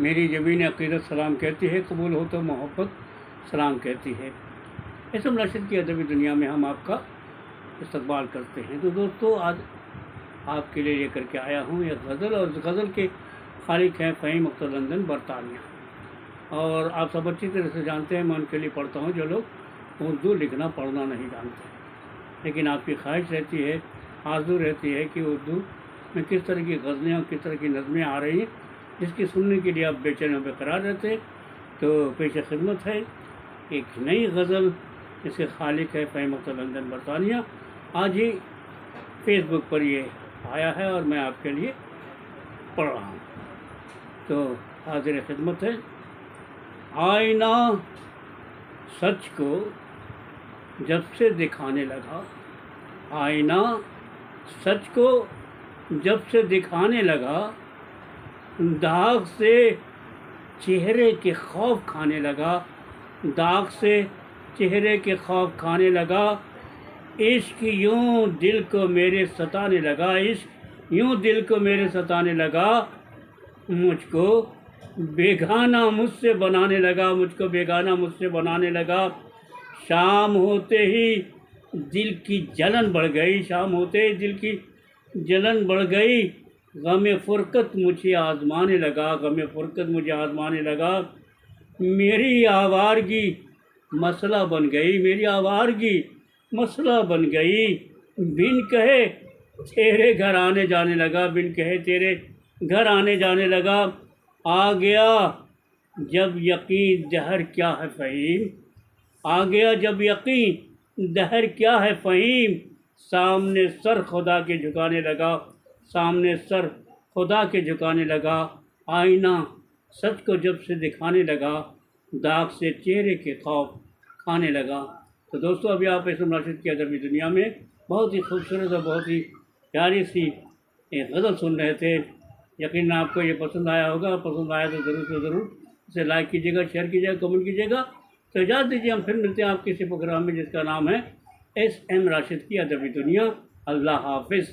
मेरी ज़बीन अक़ीदत सलाम कहती है, कबूल हो तो मोहब्बत सलाम कहती है। इसम राशिद की अदबी दुनिया में हम आपका इस्तकबाल करते हैं। तो दोस्तों, आज आपके लिए लेकर के आया हूँ एक गज़ल, और गज़ल के खालिक हैं फ़हीम अख्तर लंदन बरतानिया। और आप सब अच्छी तरह से जानते हैं, मैं उनके लिए पढ़ता हूँ जो लोग उर्दू लिखना पढ़ना नहीं जानते, लेकिन आपकी ख्वाहिश रहती है, आरज़ू रहती है कि उर्दू में किस तरह की गज़लें और किस तरह की नज़में आ रही हैं, जिसकी सुनने के लिए आप बेचैन और बेकरार रहते हैं। तो पेश खिदमत है एक नई गज़ल, जिसके खालिक है फ़हीम अख्तर लंदन बरतानिया। आज ही फेसबुक पर ये आया है और मैं आपके लिए पढ़ रहा हूँ। तो हाजिर खिदमत है। आईना सच को जब से दिखाने लगा, आईना सच को जब से दिखाने लगा, दाग से चेहरे के खौफ खाने लगा, दाग से चेहरे के खौफ खाने लगा। इश्क यूं दिल को मेरे सताने लगा, इश्क यूं दिल को मेरे सताने लगा। मुझको बेगाना मुझसे बनाने लगा, मुझको बेगाना मुझसे बनाने लगा। शाम होते ही दिल की जलन बढ़ गई, शाम होते ही दिल की जलन बढ़ गई। गम फुरकत मुझे आज़माने लगा, गम फुरकत मुझे आज़माने लगा। मेरी आवारगी मसला बन गई, मेरी आवारगी मसला बन गई। बिन कहे तेरे घर आने जाने लगा, बिन कहे तेरे घर आने जाने लगा। आ गया जब यकीन दहर क्या है फ़हीम, आ गया जब यकीन दहर क्या है फ़हीम। सामने सर खुदा के झुकाने लगा, सामने सर खुदा के झुकाने लगा। आईना सच को जब से दिखाने लगा, दाग से चेहरे के खौफ खाने लगा। तो दोस्तों, अभी आप इसम राशिद की अदबी दुनिया में बहुत ही खूबसूरत और बहुत ही प्यारी सी एक गज़ल सुन रहे थे। यकीन आपको ये पसंद आया होगा, पसंद आया तो ज़रूर से ज़रूर इसे लाइक कीजिएगा, शेयर कीजिएगा, कमेंट कीजिएगा। तो इजाज़त दीजिए, हम फिर मिलते हैं आपके किसी प्रोग्राम में जिसका नाम है SM राशिद की अदबी दुनिया। अल्लाह हाफ़िज़।